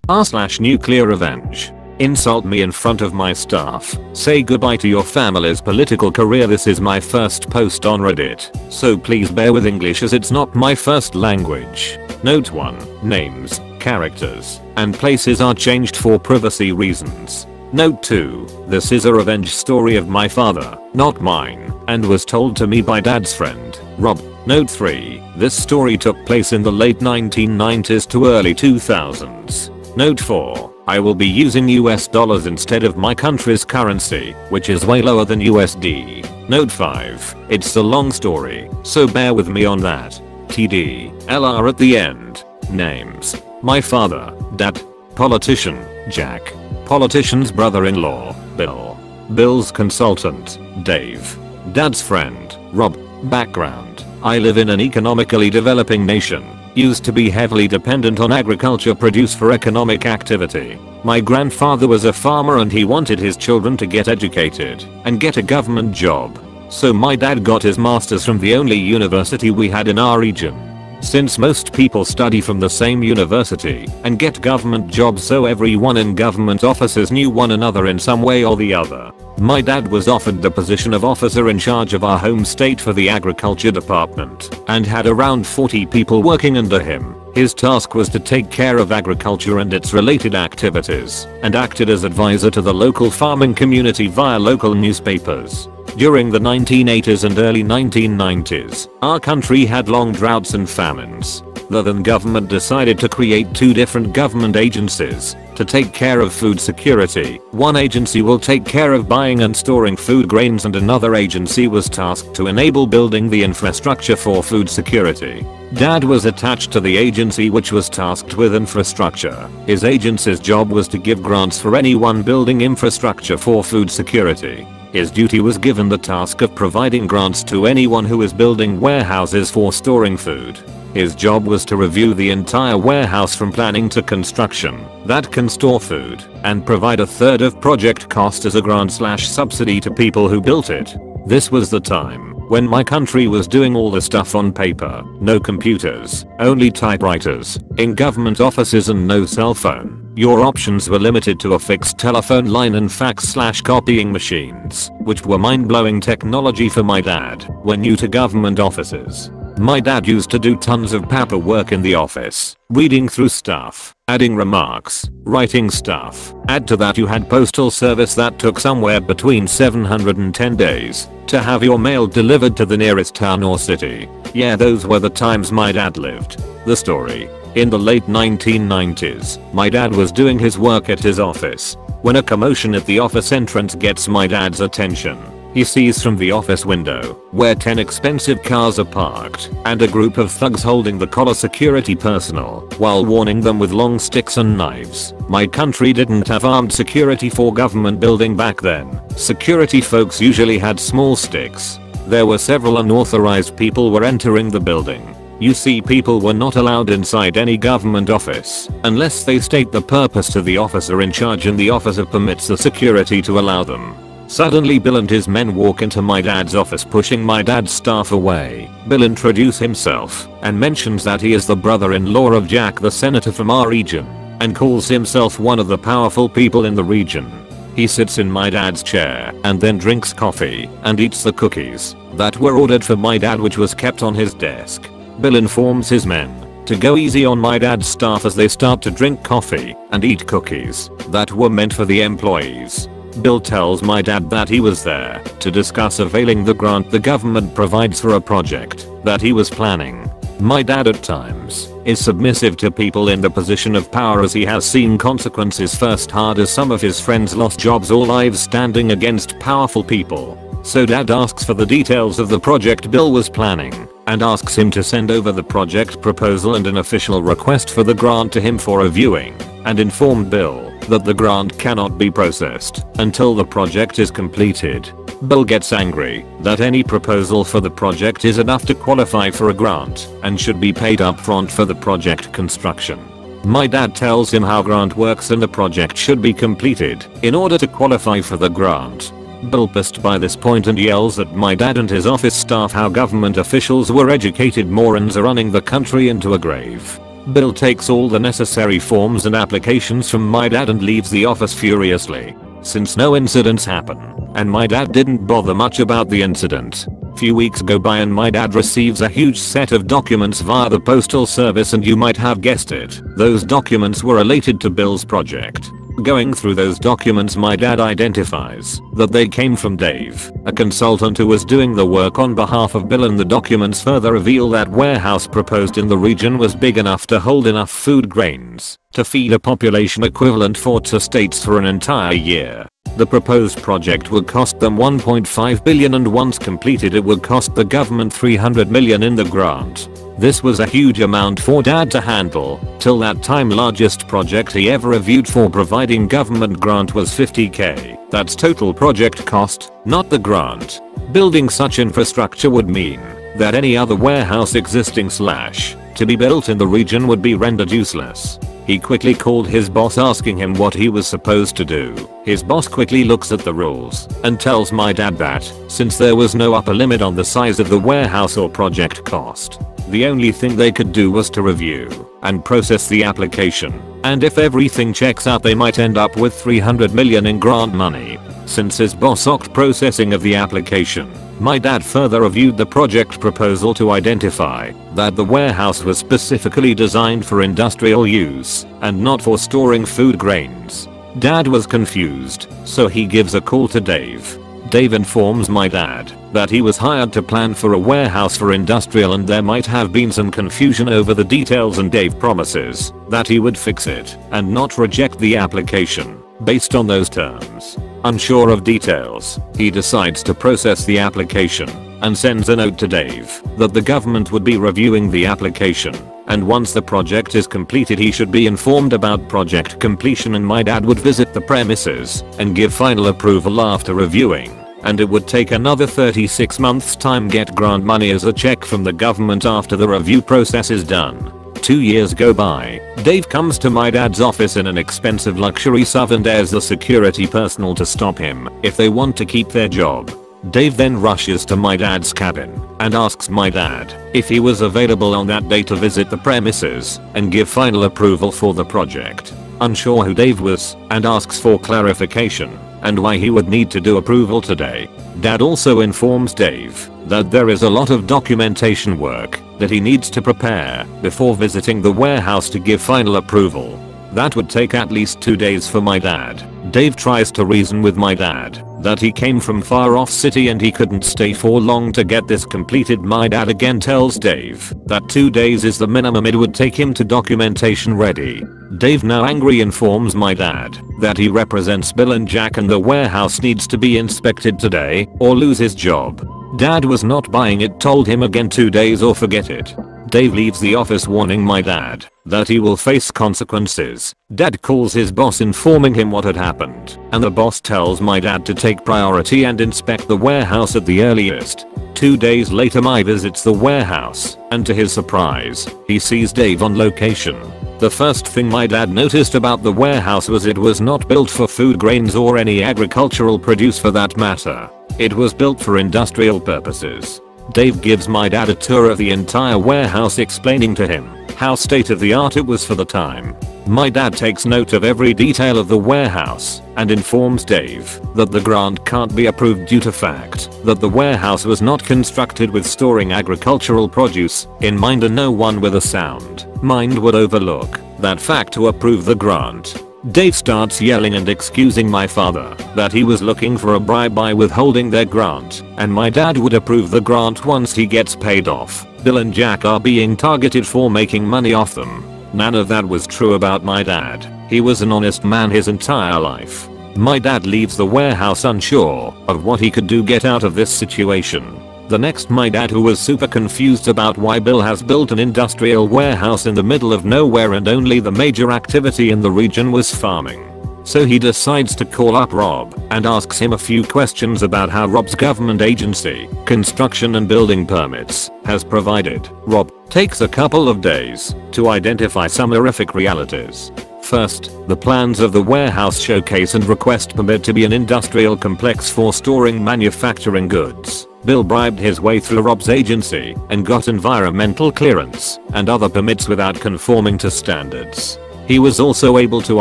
r/NuclearRevenge. Insult me in front of my staff. Say goodbye to your family's political career. This is my first post on Reddit, so please bear with English as it's not my first language. Note 1. Names, characters, and places are changed for privacy reasons. Note 2. This is a revenge story of my father, not mine, and was told to me by dad's friend, Rob. Note 3. This story took place in the late 1990s to early 2000s. Note 4. I will be using US dollars instead of my country's currency, which is way lower than USD. Note 5. It's a long story, so bear with me on that. TD, LR at the end. Names. My father, Dad. Politician, Jack. Politician's brother-in-law, Bill. Bill's consultant, Dave. Dad's friend, Rob. Background. I live in an economically developing nation. Used to be heavily dependent on agriculture produce for economic activity. My grandfather was a farmer and he wanted his children to get educated and get a government job. So my dad got his master's from the only university we had in our region. Since most people study from the same university and get government jobs, so everyone in government offices knew one another in some way or the other. My dad was offered the position of officer in charge of our home state for the agriculture department and had around 40 people working under him. His task was to take care of agriculture and its related activities and acted as advisor to the local farming community via local newspapers. During the 1980s and early 1990s, our country had long droughts and famines. The then government decided to create two different government agencies to take care of food security. One agency will take care of buying and storing food grains and another agency was tasked to enable building the infrastructure for food security. Dad was attached to the agency which was tasked with infrastructure. His agency's job was to give grants for anyone building infrastructure for food security. His duty was given the task of providing grants to anyone who is building warehouses for storing food. His job was to review the entire warehouse from planning to construction that can store food and provide a third of project cost as a grant/subsidy to people who built it. This was the time when my country was doing all the stuff on paper, no computers, only typewriters, in government offices and no cell phone. Your options were limited to a fixed telephone line and fax/copying machines, which were mind-blowing technology for my dad when new to government offices. My dad used to do tons of paperwork in the office, reading through stuff, adding remarks, writing stuff. Add to that you had postal service that took somewhere between 700 and 10 days to have your mail delivered to the nearest town or city. Yeah, those were the times my dad lived. The story. In the late 1990s, my dad was doing his work at his office when a commotion at the office entrance gets my dad's attention. He sees from the office window where 10 expensive cars are parked and a group of thugs holding the collar security personnel while warning them with long sticks and knives. My country didn't have armed security for government building back then. Security folks usually had small sticks. There were several unauthorized people were entering the building. You see, people were not allowed inside any government office unless they state the purpose to the officer in charge and the officer permits the security to allow them. Suddenly Bill and his men walk into my dad's office pushing my dad's staff away. Bill introduces himself and mentions that he is the brother-in-law of Jack, the senator from our region, and calls himself one of the powerful people in the region. He sits in my dad's chair and then drinks coffee and eats the cookies that were ordered for my dad, which was kept on his desk. Bill informs his men to go easy on my dad's staff as they start to drink coffee and eat cookies that were meant for the employees. Bill tells my dad that he was there to discuss availing the grant the government provides for a project that he was planning. My dad at times is submissive to people in the position of power as he has seen consequences firsthand as some of his friends lost jobs or lives standing against powerful people. So dad asks for the details of the project Bill was planning and asks him to send over the project proposal and an official request for the grant to him for reviewing, and informed Bill that the grant cannot be processed until the project is completed. Bill gets angry that any proposal for the project is enough to qualify for a grant and should be paid upfront for the project construction. My dad tells him how grant works and the project should be completed in order to qualify for the grant. Bill pissed by this point and yells at my dad and his office staff how government officials were educated morons are running the country into a grave. Bill takes all the necessary forms and applications from my dad and leaves the office furiously. Since no incidents happen, and my dad didn't bother much about the incident. Few weeks go by and my dad receives a huge set of documents via the postal service, and you might have guessed it, those documents were related to Bill's project. Going through those documents, my dad identifies that they came from Dave, a consultant who was doing the work on behalf of Bill, and the documents further reveal that warehouse proposed in the region was big enough to hold enough food grains to feed a population equivalent for 2 states for an entire year. The proposed project would cost them $1.5 billion, and once completed it would cost the government $300 million in the grant. This was a huge amount for dad to handle. Till that time, largest project he ever reviewed for providing government grant was $50K. That's total project cost, not the grant. Building such infrastructure would mean that any other warehouse existing / to be built in the region would be rendered useless. He quickly called his boss asking him what he was supposed to do. His boss quickly looks at the rules and tells my dad that, since there was no upper limit on the size of the warehouse or project cost, the only thing they could do was to review and process the application, and if everything checks out they might end up with $300 million in grant money. Since his boss opt processing of the application, my dad further reviewed the project proposal to identify that the warehouse was specifically designed for industrial use and not for storing food grains. Dad was confused, so he gives a call to Dave. Dave informs my dad that he was hired to plan for a warehouse for industrial and there might have been some confusion over the details, and Dave promises that he would fix it and not reject the application based on those terms. Unsure of details, he decides to process the application and sends a note to Dave that the government would be reviewing the application, and once the project is completed he should be informed about project completion, and my dad would visit the premises and give final approval after reviewing, and it would take another 36 months time get grant money as a check from the government after the review process is done. 2 years go by. Dave comes to my dad's office in an expensive luxury SUV and dares the security personnel to stop him if they want to keep their job. Dave then rushes to my dad's cabin and asks my dad if he was available on that day to visit the premises and give final approval for the project. Unsure who Dave was, and asks for clarification and why he would need to do approval today. Dad also informs Dave that there is a lot of documentation work that he needs to prepare before visiting the warehouse to give final approval. That would take at least 2 days for my dad. Dave tries to reason with my dad that he came from far off city and he couldn't stay for long to get this completed. My dad again tells Dave that 2 days is the minimum it would take him to documentation ready. Dave, now angry, informs my dad that he represents Bill and Jack and the warehouse needs to be inspected today or lose his job. Dad was not buying it, told him again 2 days or forget it. Dave leaves the office warning my dad that he will face consequences. Dad calls his boss informing him what had happened, and the boss tells my dad to take priority and inspect the warehouse at the earliest. 2 days later my visits the warehouse, and to his surprise, he sees Dave on location. The first thing my dad noticed about the warehouse was it was not built for food grains or any agricultural produce for that matter. It was built for industrial purposes. Dave gives my dad a tour of the entire warehouse, explaining to him how state of the art it was for the time. My dad takes note of every detail of the warehouse and informs Dave that the grant can't be approved due to fact that the warehouse was not constructed with storing agricultural produce in mind, and no one with a sound mind would overlook that fact to approve the grant. Dave starts yelling and excusing my father that he was looking for a bribe by withholding their grant, and my dad would approve the grant once he gets paid off. Bill and Jack are being targeted for making money off them. None of that was true about my dad. He was an honest man his entire life. My dad leaves the warehouse unsure of what he could do get out of this situation. The next, my dad, who was super confused about why Bill has built an industrial warehouse in the middle of nowhere and only the major activity in the region was farming. So he decides to call up Rob and asks him a few questions about how Rob's government agency, construction and building permits, has provided. Rob takes a couple of days to identify some horrific realities. First, the plans of the warehouse showcase and request permit to be an industrial complex for storing manufacturing goods. Bill bribed his way through Rob's agency and got environmental clearance and other permits without conforming to standards. He was also able to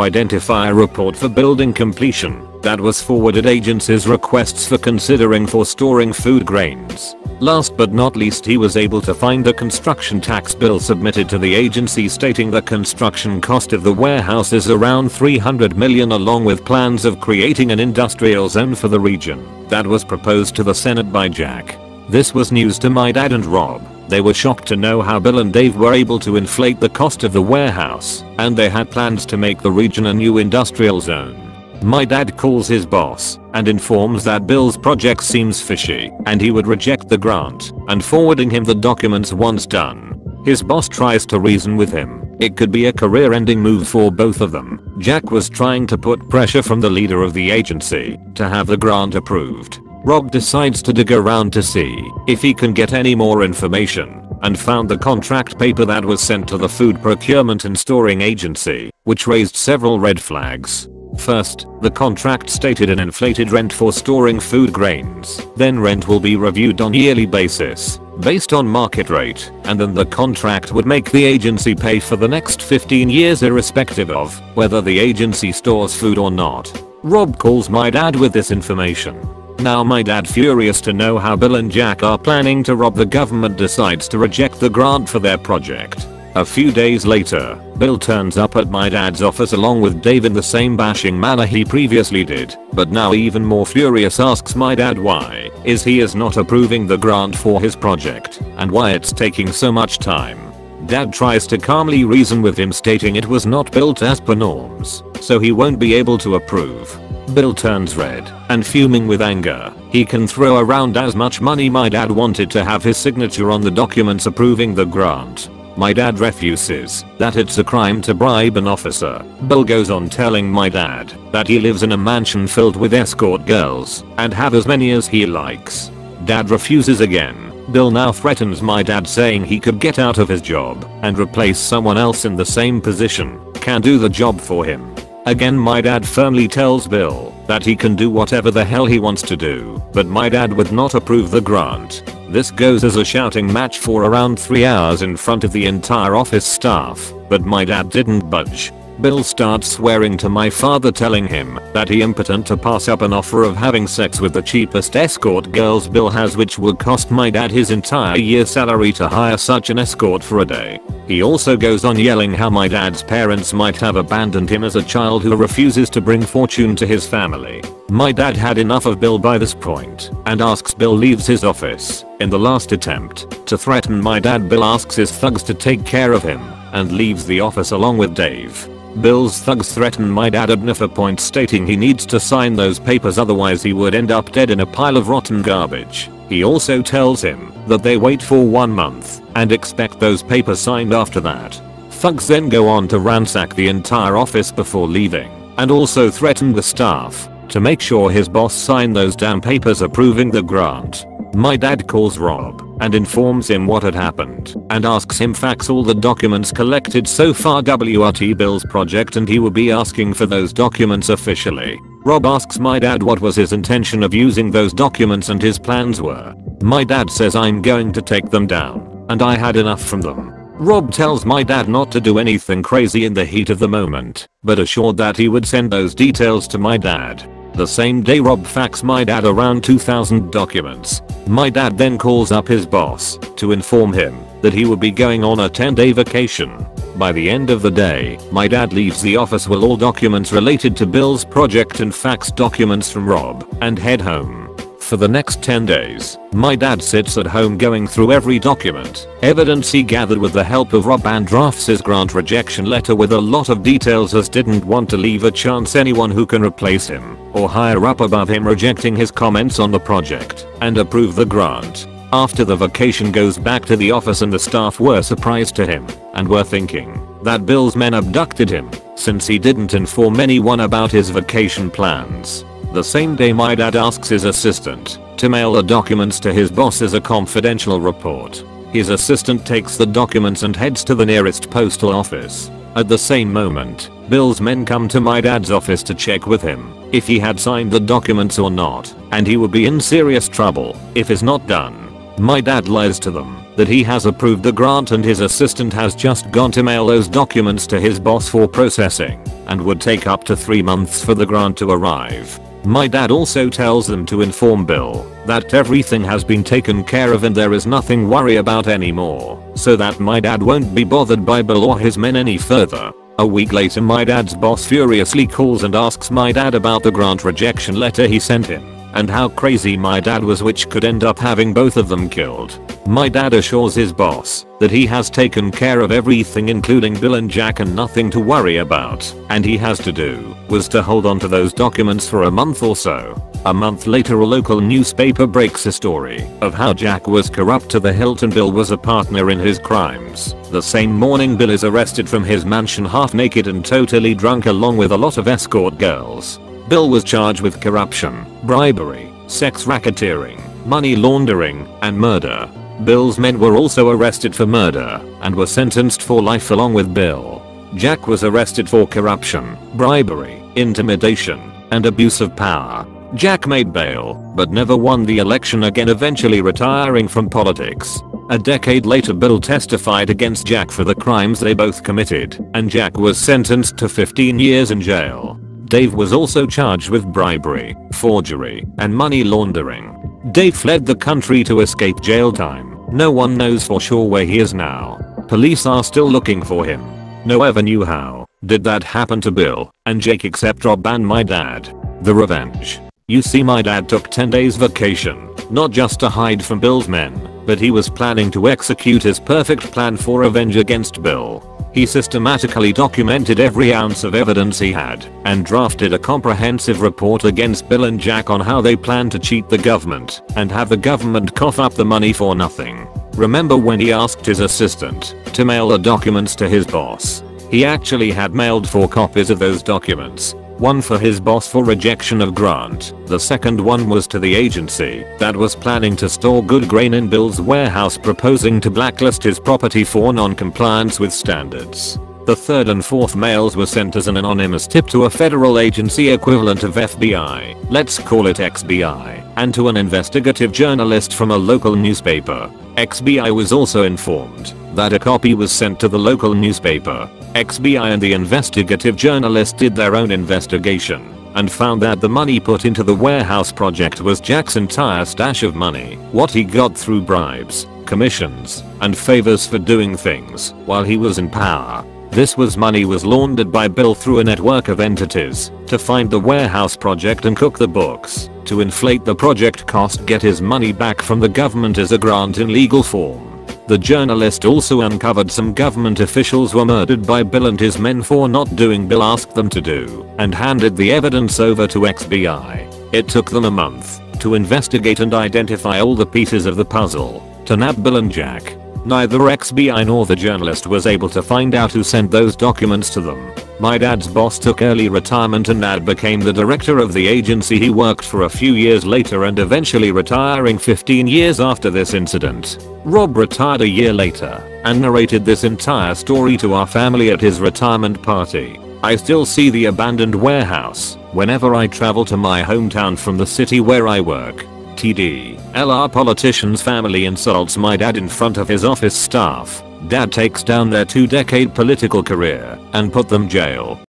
identify a report for building completion that was forwarded agencies' requests for considering for storing food grains. Last but not least, he was able to find the construction tax bill submitted to the agency stating the construction cost of the warehouse is around $300 million, along with plans of creating an industrial zone for the region that was proposed to the Senate by Jack. This was news to my dad and Rob. They were shocked to know how Bill and Dave were able to inflate the cost of the warehouse, and they had plans to make the region a new industrial zone. My dad calls his boss and informs that Bill's project seems fishy and he would reject the grant, and forwarding him the documents once done. His boss tries to reason with him. It could be a career-ending move for both of them. Jack was trying to put pressure from the leader of the agency to have the grant approved. Rob decides to dig around to see if he can get any more information, and found the contract paper that was sent to the Food Procurement and Storing Agency, which raised several red flags. First, the contract stated an inflated rent for storing food grains. Then rent will be reviewed on a yearly basis, based on market rate, and then the contract would make the agency pay for the next 15 years irrespective of whether the agency stores food or not. Rob calls my dad with this information. Now my dad, furious to know how Bill and Jack are planning to rob the government, decides to reject the grant for their project. A few days later, Bill turns up at my dad's office along with Dave in the same bashing manner he previously did, but now even more furious asks my dad why he is not approving the grant for his project and why it's taking so much time. Dad tries to calmly reason with him, stating it was not built as per norms, so he won't be able to approve. Bill turns red and, fuming with anger, he can throw around as much money my dad wanted to have his signature on the documents approving the grant. My dad refuses that it's a crime to bribe an officer. Bill goes on telling my dad that he lives in a mansion filled with escort girls and have as many as he likes. Dad refuses again. Bill now threatens my dad, saying he could get out of his job and replace someone else in the same position, can do the job for him. Again, my dad firmly tells Bill that he can do whatever the hell he wants to do, but my dad would not approve the grant. This goes as a shouting match for around 3 hours in front of the entire office staff, but my dad didn't budge. Bill starts swearing to my father, telling him that he impotent to pass up an offer of having sex with the cheapest escort girls Bill has, which would cost my dad his entire year's salary to hire such an escort for a day. He also goes on yelling how my dad's parents might have abandoned him as a child who refuses to bring fortune to his family. My dad had enough of Bill by this point and asks Bill leaves his office. In the last attempt to threaten my dad, Bill asks his thugs to take care of him and leaves the office along with Dave. Bill's thugs threaten my dad at enough points, stating he needs to sign those papers, otherwise he would end up dead in a pile of rotten garbage. He also tells him that they wait for 1 month and expect those papers signed after that. Thugs then go on to ransack the entire office before leaving, and also threaten the staff to make sure his boss sign those damn papers approving the grant. My dad calls Rob and informs him what had happened and asks him fax all the documents collected so far WRT Bill's project, and he will be asking for those documents officially. Rob asks my dad what was his intention of using those documents and his plans were. My dad says I'm going to take them down and I had enough from them. Rob tells my dad not to do anything crazy in the heat of the moment, but assured that he would send those details to my dad. The same day, Rob faxed my dad around 2,000 documents. My dad then calls up his boss to inform him that he would be going on a 10-day vacation. By the end of the day, my dad leaves the office with all documents related to Bill's project and faxed documents from Rob and head home. For the next 10 days, my dad sits at home going through every document, evidence he gathered with the help of Rob, and drafts his grant rejection letter with a lot of details, as didn't want to leave a chance anyone who can replace him or higher up above him rejecting his comments on the project and approve the grant. After the vacation, goes back to the office and the staff were surprised to him and were thinking that Bill's men abducted him since he didn't inform anyone about his vacation plans. The same day, my dad asks his assistant to mail the documents to his boss as a confidential report. His assistant takes the documents and heads to the nearest postal office. At the same moment, Bill's men come to my dad's office to check with him if he had signed the documents or not, and he would be in serious trouble if it's not done. My dad lies to them that he has approved the grant and his assistant has just gone to mail those documents to his boss for processing and would take up to 3 months for the grant to arrive. My dad also tells them to inform Bill that everything has been taken care of and there is nothing worry about anymore, so that my dad won't be bothered by Bill or his men any further. A week later my dad's boss furiously calls and asks my dad about the grant rejection letter he sent him and how crazy my dad was, which could end up having both of them killed. My dad assures his boss that he has taken care of everything including Bill and Jack and nothing to worry about, and he has to do was to hold on to those documents for a month or so. A month later a local newspaper breaks a story of how Jack was corrupt to the hilt and Bill was a partner in his crimes. The same morning Bill is arrested from his mansion half naked and totally drunk along with a lot of escort girls. Bill was charged with corruption, bribery, sex racketeering, money laundering, and murder. Bill's men were also arrested for murder and were sentenced for life along with Bill. Jack was arrested for corruption, bribery, intimidation, and abuse of power. Jack made bail, but never won the election again, eventually retiring from politics. A decade later Bill testified against Jack for the crimes they both committed, and Jack was sentenced to 15 years in jail. Dave was also charged with bribery, forgery, and money laundering. Dave fled the country to escape jail time. No one knows for sure where he is now. Police are still looking for him. No one ever knew how did that happen to Bill and Jake except Rob and my dad. The revenge. You see, my dad took 10 days vacation, not just to hide from Bill's men, but he was planning to execute his perfect plan for revenge against Bill. He systematically documented every ounce of evidence he had and drafted a comprehensive report against Bill and Jack on how they planned to cheat the government and have the government cough up the money for nothing. Remember when he asked his assistant to mail the documents to his boss? He actually had mailed 4 copies of those documents. One for his boss for rejection of grant. The second one was to the agency that was planning to store good grain in Bill's warehouse, proposing to blacklist his property for non-compliance with standards. The third and fourth mails were sent as an anonymous tip to a federal agency equivalent of FBI, let's call it XBI, and to an investigative journalist from a local newspaper. XBI was also informed that a copy was sent to the local newspaper. XBI and the investigative journalist did their own investigation and found that the money put into the warehouse project was Jack's entire stash of money, what he got through bribes, commissions, and favors for doing things while he was in power. This money was laundered by Bill through a network of entities to find the warehouse project and cook the books, to inflate the project cost, get his money back from the government as a grant in legal form. The journalist also uncovered some government officials were murdered by Bill and his men for not doing Bill asked them to do, and handed the evidence over to XBI. It took them a month to investigate and identify all the pieces of the puzzle to nab Bill and Jack. Neither XBI nor the journalist was able to find out who sent those documents to them. My dad's boss took early retirement and Nad became the director of the agency he worked for a few years later and eventually retiring 15 years after this incident. Rob retired a year later and narrated this entire story to our family at his retirement party. I still see the abandoned warehouse whenever I travel to my hometown from the city where I work. TDLR politician's family insults my dad in front of his office staff. Dad takes down their 2-decade political career and put them jail.